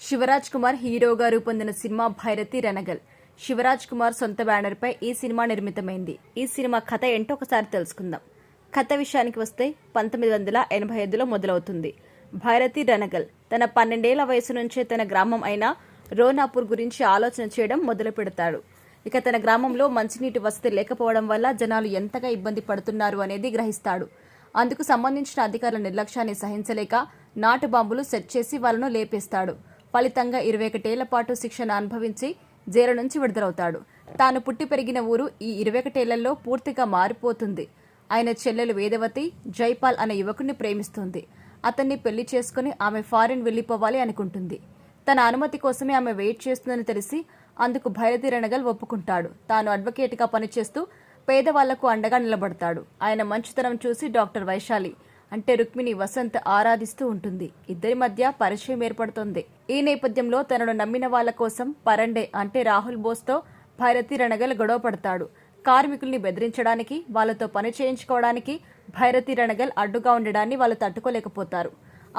శివరాజ్ కుమార్ హీరోగా రూపొందిన సినిమా భైరతి రణగల్. శివరాజ్ కుమార్ సొంత బ్యానర్ పై ఈ సినిమా నిర్మితమైంది. ఈ సినిమా కథ ఏంటో ఒకసారి తెలుసుకుందాం. కథ విషయానికి వస్తే 1985లో మొదలవుతుంది. భైరతి రణగల్ తన 12 ఏళ్ల వయసు నుంచే తన గ్రామం అయిన రోనాపూర్ గురించి ఆలోచన చేయడం మొదలు పెడతాడు. ఇక తన గ్రామంలో మంచినీటి వసతి లేకపోవడం వల్ల జనాలు ఎంతగా ఇబ్బంది పడుతున్నారు అనేది గ్రహిస్తాడు. అందుకు సంబంధించిన అధికారుల నిర్లక్ష్యాన్ని సహించలేక నాటు బాంబులు సెట్ చేసి వాళ్ళను లేపేస్తాడు. ఫలితంగా 21 ఏళ్ల పాటు శిక్షణ అనుభవించి జైలు నుంచి విడుదలవుతాడు. తాను పుట్టి పెరిగిన ఊరు ఈ 21 ఏళ్లలో పూర్తిగా మారిపోతుంది. ఆయన చెల్లెలు వేదవతి జైపాల్ అనే యువకుడిని ప్రేమిస్తుంది. అతన్ని పెళ్లి చేసుకుని ఆమె ఫారిన్ వెళ్లిపోవాలి అనుకుంటుంది. తన అనుమతి కోసమే ఆమె వెయిట్ చేస్తుందని తెలిసి అందుకు భైరతి రణగల్ ఒప్పుకుంటాడు. తాను అడ్వకేట్గా పనిచేస్తూ పేదవాళ్లకు అండగా నిలబడతాడు. ఆయన మంచితనం చూసి డాక్టర్ వైశాలి అంటే రుక్మిణి వసంత్ ఆరాధిస్తూ ఉంటుంది. ఇద్దరి మధ్య పరిచయం ఏర్పడుతుంది. ఈ నేపథ్యంలో తనను నమ్మిన వాళ్ల కోసం పరండే అంటే రాహుల్ బోస్తో భైరతి రణగల్ గొడవ పడతాడు. కార్మికుల్ని బెదిరించడానికి, వాళ్లతో పని చేయించుకోవడానికి భైరతి రణగల్ అడ్డుగా ఉండడాన్ని వాళ్ళు తట్టుకోలేకపోతారు.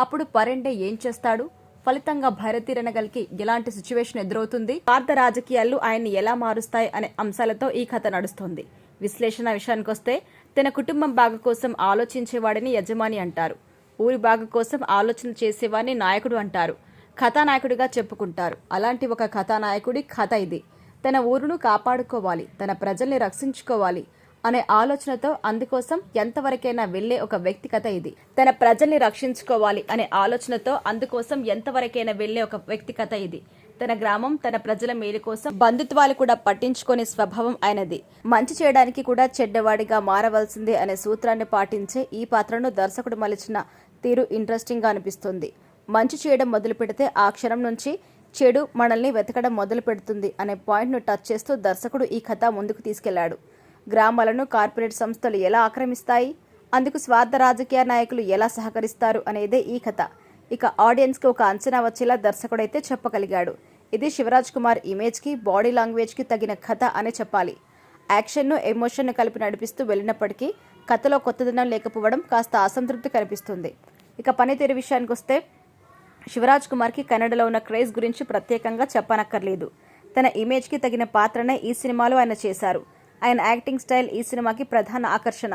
అప్పుడు పరండే ఏం చేస్తాడు? ఫలితంగా భైరతి రణగల్కి ఎలాంటి సిచ్యువేషన్ ఎదురవుతుంది? భారత రాజకీయాలు ఆయన్ని ఎలా మారుస్తాయి అనే అంశాలతో ఈ కథ నడుస్తుంది. విశ్లేషణ విషయానికొస్తే తన కుటుంబం బాగు కోసం ఆలోచించేవాడిని యజమాని అంటారు. ఊరి బాగు కోసం ఆలోచన చేసేవాడిని నాయకుడు అంటారు. కథానాయకుడిగా చెప్పుకుంటారు. అలాంటి ఒక కథానాయకుడి కథ ఇది. తన ఊరును కాపాడుకోవాలి, తన ప్రజల్ని రక్షించుకోవాలి అనే ఆలోచనతో అందుకోసం ఎంతవరకైనా వెళ్లే ఒక వ్యక్తి కథ ఇది. తన ప్రజల్ని రక్షించుకోవాలి అనే ఆలోచనతో అందుకోసం ఎంతవరకైనా వెళ్లే ఒక వ్యక్తి కథ ఇది. తన గ్రామం, తన ప్రజల మేలు కోసం బంధుత్వాలు కూడా పట్టించుకునే స్వభావం ఆయనది. మంచి చేయడానికి కూడా చెడ్డవాడిగా మారవలసిందే అనే సూత్రాన్ని పాటించే ఈ పాత్రను దర్శకుడు మలిచిన తీరు ఇంట్రెస్టింగ్ గా అనిపిస్తుంది. మంచి చేయడం మొదలు పెడితే ఆ క్షణం నుంచి చెడు మనల్ని వెతకడం మొదలు పెడుతుంది అనే పాయింట్ను టచ్ చేస్తూ దర్శకుడు ఈ కథ ముందుకు తీసుకెళ్లాడు. గ్రామాలను కార్పొరేట్ సంస్థలు ఎలా ఆక్రమిస్తాయి, అందుకు స్వార్థ రాజకీయ నాయకులు ఎలా సహకరిస్తారు అనేదే ఈ కథ. ఇక ఆడియన్స్కి ఒక అంచనా వచ్చేలా దర్శకుడైతే చెప్పగలిగాడు. ఇది శివరాజ్ కుమార్ ఇమేజ్కి, బాడీ లాంగ్వేజ్కి తగిన కథ అనే చెప్పాలి. యాక్షన్ను, ఎమోషన్ను కలిపి నడిపిస్తూ వెళ్ళినప్పటికీ కథలో కొత్తదనం లేకపోవడం కాస్త అసంతృప్తి కనిపిస్తుంది. ఇక పనితీరు విషయానికి వస్తే శివరాజ్ కుమార్కి కన్నడలో ఉన్న క్రేజ్ గురించి ప్రత్యేకంగా చెప్పనక్కర్లేదు. తన ఇమేజ్కి తగిన పాత్రనే ఈ సినిమాలో ఆయన చేశారు. ఆయన యాక్టింగ్ స్టైల్ ఈ సినిమాకి ప్రధాన ఆకర్షణ.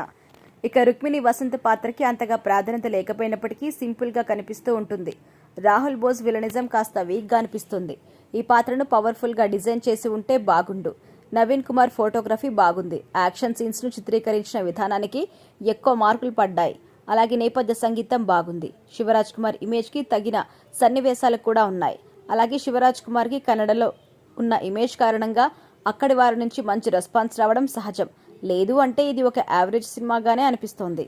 ఇక రుక్మిణి వసంత్ పాత్రకి అంతగా ప్రాధాన్యత లేకపోయినప్పటికీ సింపుల్గా కనిపిస్తూ ఉంటుంది. రాహుల్ బోస్ విలనిజం కాస్త వీక్గా అనిపిస్తుంది. ఈ పాత్రను పవర్ఫుల్గా డిజైన్ చేసి ఉంటే బాగుండు. నవీన్ కుమార్ ఫోటోగ్రఫీ బాగుంది. యాక్షన్ సీన్స్ను చిత్రీకరించిన విధానానికి ఎక్కువ మార్కులు పడ్డాయి. అలాగే నేపథ్య సంగీతం బాగుంది. శివరాజ్ కుమార్ ఇమేజ్కి తగిన సన్నివేశాలు కూడా ఉన్నాయి. అలాగే శివరాజ్ కుమార్కి కన్నడలో ఉన్న ఇమేజ్ కారణంగా అక్కడి వారి నుంచి మంచి రెస్పాన్స్ రావడం సహజం. లేదు అంటే ఇది ఒక యావరేజ్ సినిమాగానే అనిపిస్తోంది.